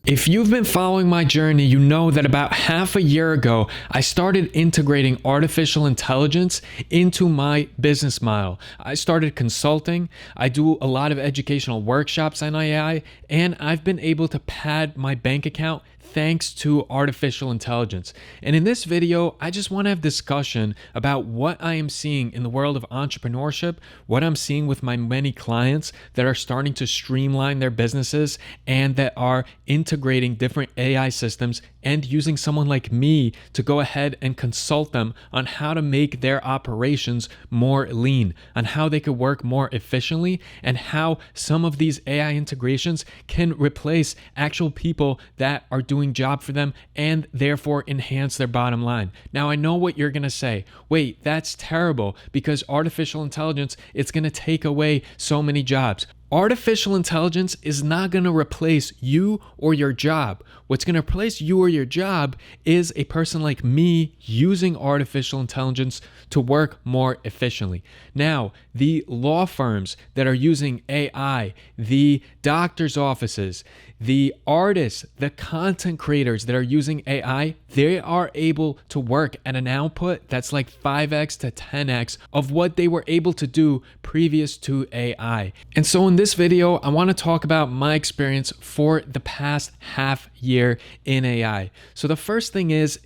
If you've been following my journey, you know that about half a year ago, I started integrating artificial intelligence into my business model. I started consulting, I do a lot of educational workshops on AI, and I've been able to pad my bank account thanks to artificial intelligence. And in this video, I just want to have discussion about what I am seeing in the world of entrepreneurship, what I'm seeing with my many clients that are starting to streamline their businesses and that are integrating different AI systems and using someone like me to go ahead and consult them on how to make their operations more lean, on how they could work more efficiently, and how some of these AI integrations can replace actual people that are doing job for them and therefore enhance their bottom line. Now, I know what you're going to say. Wait, that's terrible because artificial intelligence, it's going to take away so many jobs. Artificial intelligence is not going to replace you or your job. What's going to replace you or your job is a person like me using artificial intelligence to work more efficiently. Now, the law firms that are using AI, the doctor's offices, the artists, the content creators that are using AI, they are able to work at an output that's like 5x to 10x of what they were able to do previous to AI. And so in this video, I want to talk about my experience for the past half year in AI. So the first thing is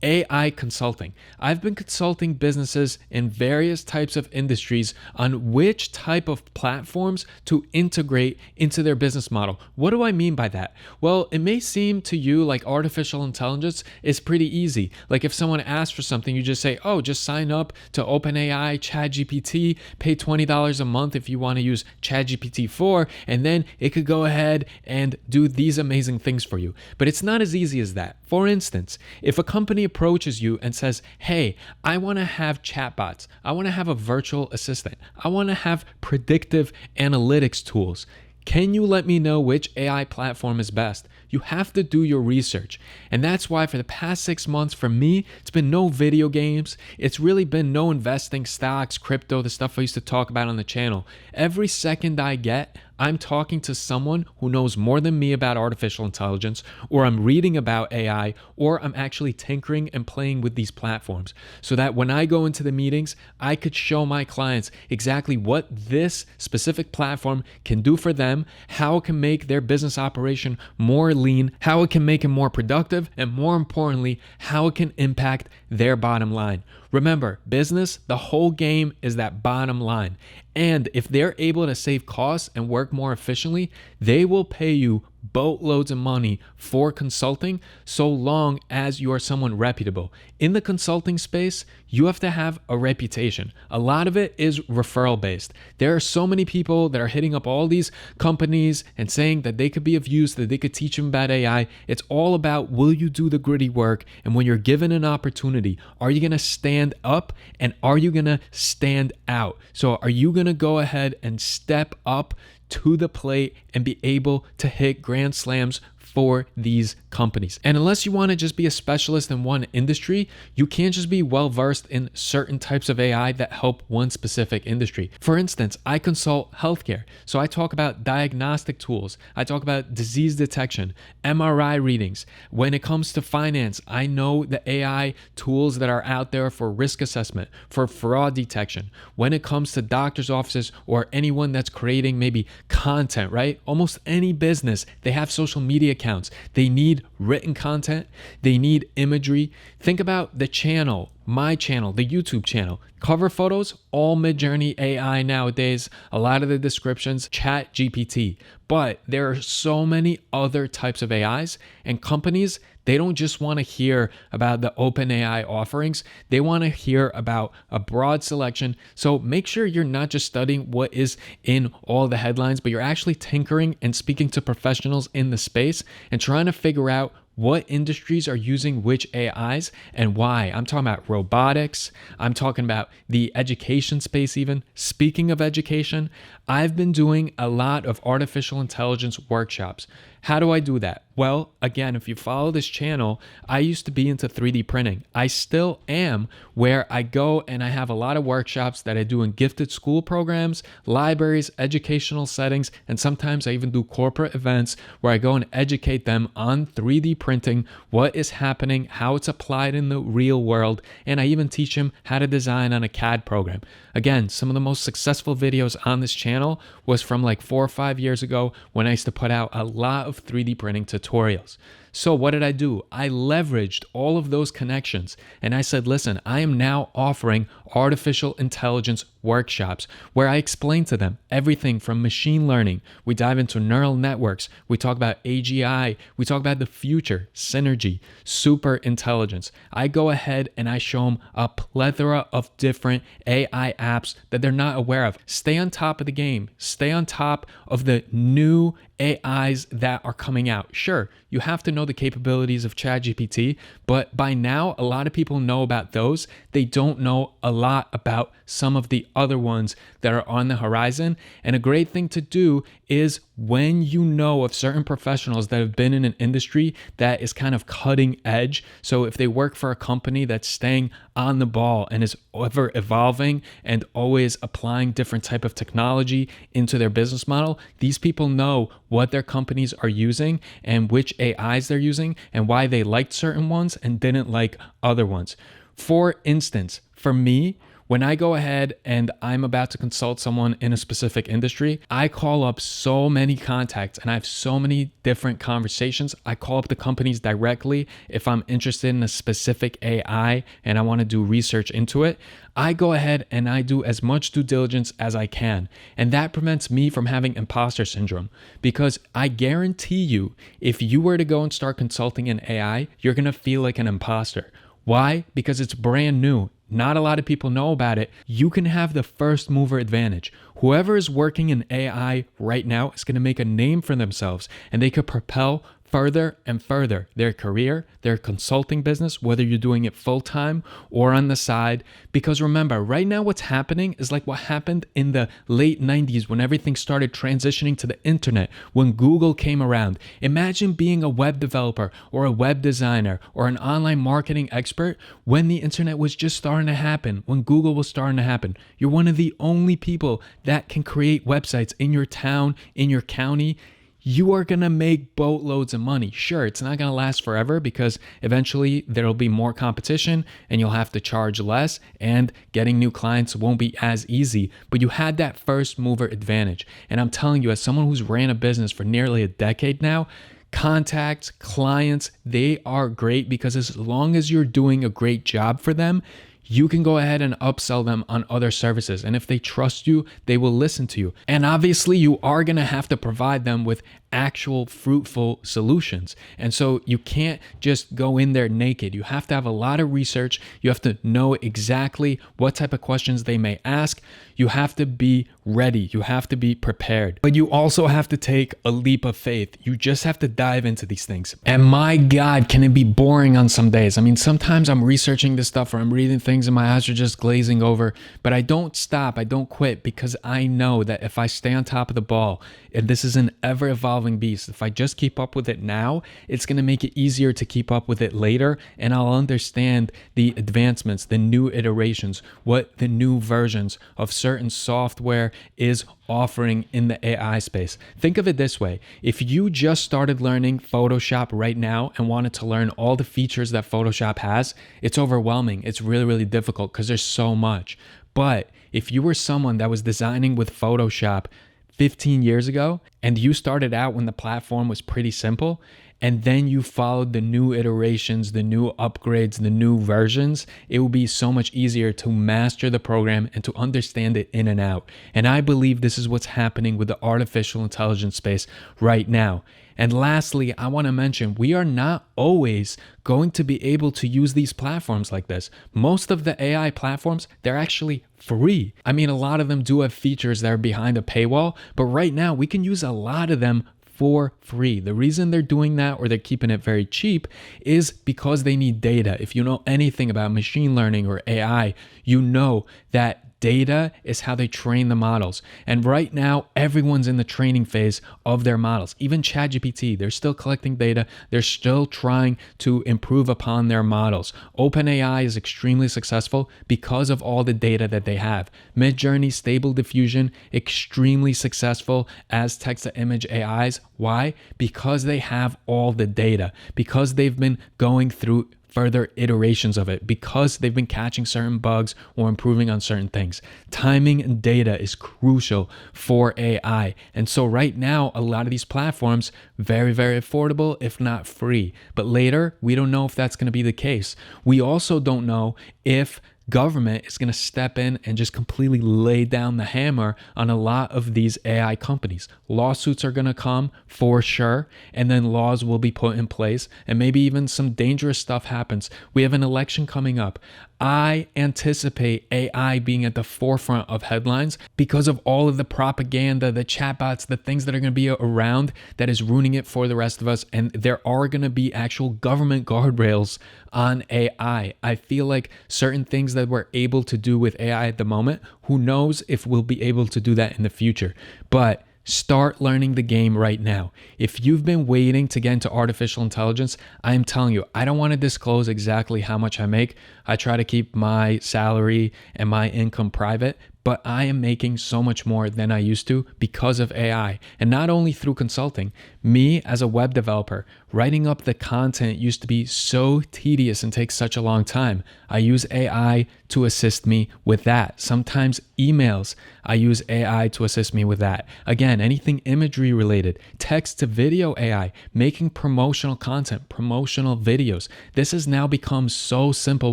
AI consulting. I've been consulting businesses in various types of industries on which type of platforms to integrate into their business model. What do I mean by that? Well, it may seem to you like artificial intelligence is pretty easy. Like if someone asks for something, you just say, oh, just sign up to OpenAI, ChatGPT, pay $20 a month if you want to use ChatGPT 4, and then it could go ahead and do these amazing things for you. But it's not as easy as that. For instance, if a company approaches you and says, hey, I want to have chatbots. I want to have a virtual assistant. I want to have predictive analytics tools. Can you let me know which AI platform is best? You have to do your research. And that's why for the past 6 months, for me, it's been no video games. It's really been no investing, stocks, crypto, the stuff I used to talk about on the channel. Every second I get, I'm talking to someone who knows more than me about artificial intelligence, or I'm reading about AI, or I'm actually tinkering and playing with these platforms so that when I go into the meetings, I could show my clients exactly what this specific platform can do for them, how it can make their business operation more lean, how it can make it more productive, and more importantly, how it can impact their bottom line. Remember, business, the whole game is that bottom line. And if they're able to save costs and work more efficiently, they will pay you boatloads of money for consulting so long as you are someone reputable. In the consulting space, you have to have a reputation. A lot of it is referral based. There are so many people that are hitting up all these companies and saying that they could be of use, that they could teach them about AI. It's all about, will you do the gritty work? And when you're given an opportunity, are you going to stand up and are you going to stand out? So are you going to go ahead and step up to the plate and be able to hit grand slams for these companies? And unless you want to just be a specialist in one industry, you can't just be well versed in certain types of AI that help one specific industry. For instance, I consult healthcare. So I talk about diagnostic tools. I talk about disease detection, MRI readings. When it comes to finance, I know the AI tools that are out there for risk assessment, for fraud detection. When it comes to doctors' offices or anyone that's creating maybe content, right? Almost any business, they have social media accounts. They need written content. They need imagery. Think about the channel, my channel, the YouTube channel. Cover photos, all Midjourney AI nowadays. A lot of the descriptions, ChatGPT. But there are so many other types of AIs and companies, they don't just want to hear about the OpenAI offerings. They want to hear about a broad selection. So make sure you're not just studying what is in all the headlines, but you're actually tinkering and speaking to professionals in the space and trying to figure out what industries are using which AIs and why. I'm talking about robotics. I'm talking about the education space even. Speaking of education, I've been doing a lot of artificial intelligence workshops. How do I do that? Well, again, if you follow this channel, I used to be into 3D printing. I still am, where I go and I have a lot of workshops that I do in gifted school programs, libraries, educational settings, and sometimes I even do corporate events where I go and educate them on 3D printing, what is happening, how it's applied in the real world, and I even teach them how to design on a CAD program. Again, some of the most successful videos on this channel was from like 4 or 5 years ago when I used to put out a lot of 3D printing tutorials. So what did I do? I leveraged all of those connections and I said, listen, I am now offering artificial intelligence workshops where I explain to them everything from machine learning. We dive into neural networks. We talk about AGI. We talk about the future, synergy, super intelligence. I go ahead and I show them a plethora of different AI apps that they're not aware of. Stay on top of the game. Stay on top of the new AIs that are coming out. Sure, you have to know the capabilities of ChatGPT, but by now, a lot of people know about those. They don't know a lot about some of the other ones that are on the horizon. And a great thing to do is when you know of certain professionals that have been in an industry that is kind of cutting edge. So if they work for a company that's staying on the ball and is ever evolving and always applying different type of technology into their business model, these people know what their companies are using and which AIs they're using and why they liked certain ones and didn't like other ones. For instance, for me, when I go ahead and I'm about to consult someone in a specific industry, I call up so many contacts and I have so many different conversations. I call up the companies directly if I'm interested in a specific AI and I want to do research into it. I go ahead and I do as much due diligence as I can. And that prevents me from having imposter syndrome because I guarantee you, if you were to go and start consulting an AI, you're going to feel like an imposter. Why? Because it's brand new. Not a lot of people know about it. You can have the first mover advantage. Whoever is working in AI right now is going to make a name for themselves and they could propel further and further their career, their consulting business, whether you're doing it full time or on the side. Because remember, right now what's happening is like what happened in the late 90s when everything started transitioning to the internet, when Google came around. Imagine being a web developer or a web designer or an online marketing expert when the internet was just starting to happen, when Google was starting to happen. You're one of the only people that can create websites in your town, in your county. You are going to make boatloads of money. Sure, it's not going to last forever because eventually there'll be more competition and you'll have to charge less and getting new clients won't be as easy. But you had that first mover advantage. And I'm telling you, as someone who's ran a business for nearly a decade now, contacts, clients, they are great because as long as you're doing a great job for them, you can go ahead and upsell them on other services. And if they trust you, they will listen to you. And obviously you are going to have to provide them with actual fruitful solutions. And so you can't just go in there naked. You have to have a lot of research. You have to know exactly what type of questions they may ask. You have to be ready. You have to be prepared. But you also have to take a leap of faith. You just have to dive into these things. And my God, can it be boring on some days? I mean, sometimes I'm researching this stuff or I'm reading things and my eyes are just glazing over, but I don't stop. I don't quit because I know that if I stay on top of the ball, and this is an ever evolving beast, if I just keep up with it now, it's going to make it easier to keep up with it later. And I'll understand the advancements, the new iterations, what the new versions of certain software is offering in the AI space. Think of it this way. If you just started learning Photoshop right now and wanted to learn all the features that Photoshop has, it's overwhelming. It's really, really difficult because there's so much. But if you were someone that was designing with Photoshop 15 years ago and you started out when the platform was pretty simple, and then you followed the new iterations, the new upgrades, the new versions, it will be so much easier to master the program and to understand it in and out. And I believe this is what's happening with the artificial intelligence space right now. And lastly, I want to mention, we are not always going to be able to use these platforms like this. Most of the AI platforms, they're actually free. I mean, a lot of them do have features that are behind a paywall, but right now we can use a lot of them for free. The reason they're doing that, or they're keeping it very cheap, is because they need data. If you know anything about machine learning or AI, you know that Data is how they train the models. And right now, everyone's in the training phase of their models. Even ChatGPT, they're still collecting data. They're still trying to improve upon their models. OpenAI is extremely successful because of all the data that they have. Midjourney, Stable Diffusion, extremely successful as text-to-image AIs. Why? Because they have all the data, because they've been going through further iterations of it, because they've been catching certain bugs or improving on certain things. Timing and data is crucial for AI. And so right now, a lot of these platforms, very, very affordable, if not free. But later, we don't know if that's going to be the case. We also don't know if government is going to step in and just completely lay down the hammer on a lot of these AI companies. Lawsuits are going to come for sure, and then laws will be put in place, and maybe even some dangerous stuff happens. We have an election coming up. I anticipate AI being at the forefront of headlines because of all of the propaganda, the chatbots, the things that are going to be around that is ruining it for the rest of us. And there are going to be actual government guardrails on AI. I feel like certain things that we're able to do with AI at the moment, who knows if we'll be able to do that in the future. But start learning the game right now. If you've been waiting to get into artificial intelligence, I'm telling you, I don't want to disclose exactly how much I make. I try to keep my salary and my income private, but I am making so much more than I used to because of AI. And not only through consulting, me as a web developer, writing up the content used to be so tedious and take such a long time. I use AI to assist me with that. Sometimes emails, I use AI to assist me with that. Again, anything imagery related, text to video AI, making promotional content, promotional videos. This has now become so simple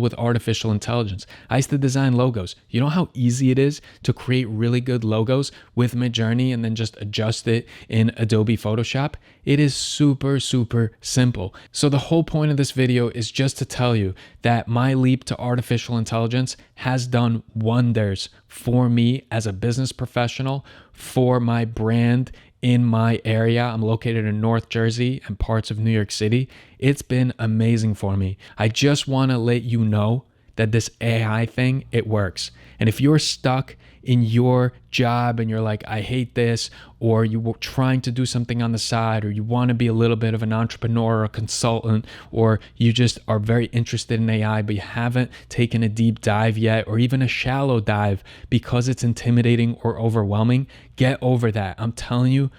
with artificial intelligence. I used to design logos. You know how easy it is to create really good logos with Midjourney and then just adjust it in Adobe Photoshop? It is super, super simple. So the whole point of this video is just to tell you that my leap to artificial intelligence has done wonders for me as a business professional, for my brand in my area. I'm located in North Jersey and parts of New York City. It's been amazing for me. I just want to let you know that this AI thing, it works. And if you're stuck in your job and you're like, I hate this, or you were trying to do something on the side, or you want to be a little bit of an entrepreneur or a consultant, or you just are very interested in AI, but you haven't taken a deep dive yet, or even a shallow dive because it's intimidating or overwhelming, get over that. I'm telling you,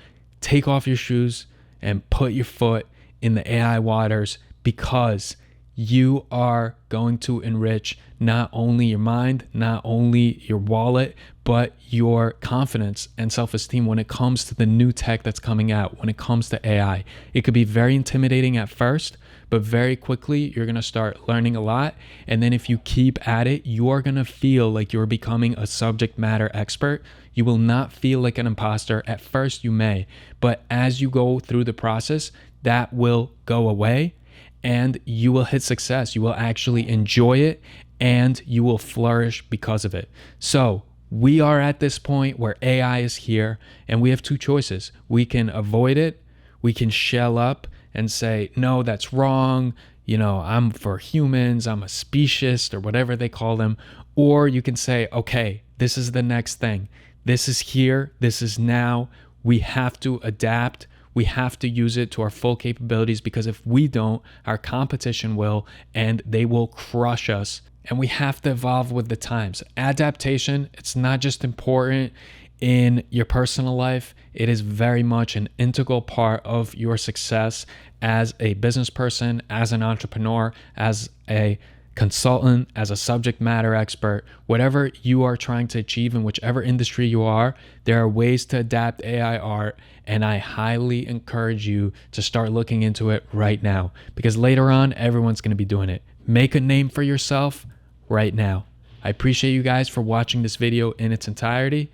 take off your shoes and put your foot in the AI waters, because you are going to enrich not only your mind, not only your wallet, but your confidence and self-esteem when it comes to the new tech that's coming out, when it comes to AI. It could be very intimidating at first, but very quickly you're going to start learning a lot. And then if you keep at it, you are going to feel like you're becoming a subject matter expert. You will not feel like an imposter. At first you may, but as you go through the process, that will go away. And you will hit success. You will actually enjoy it, and you will flourish because of it. So we are at this point where AI is here, and we have two choices. We can avoid it. We can shell up and say, no, that's wrong. You know, I'm for humans. I'm a speciesist, or whatever they call them. Or you can say, okay, this is the next thing. This is here. This is now. We have to adapt. We have to use it to our full capabilities, because if we don't, our competition will, and they will crush us. And we have to evolve with the times. Adaptation, it's not just important in your personal life. It is very much an integral part of your success as a business person, as an entrepreneur, as a consultant, as a subject matter expert. Whatever you are trying to achieve in whichever industry you are, there are ways to adapt AI art, and I highly encourage you to start looking into it right now, because later on, everyone's going to be doing it. Make a name for yourself right now. I appreciate you guys for watching this video in its entirety.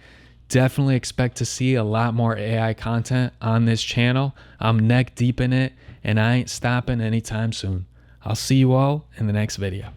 Definitely expect to see a lot more AI content on this channel. I'm neck deep in it, and I ain't stopping anytime soon. I'll see you all in the next video.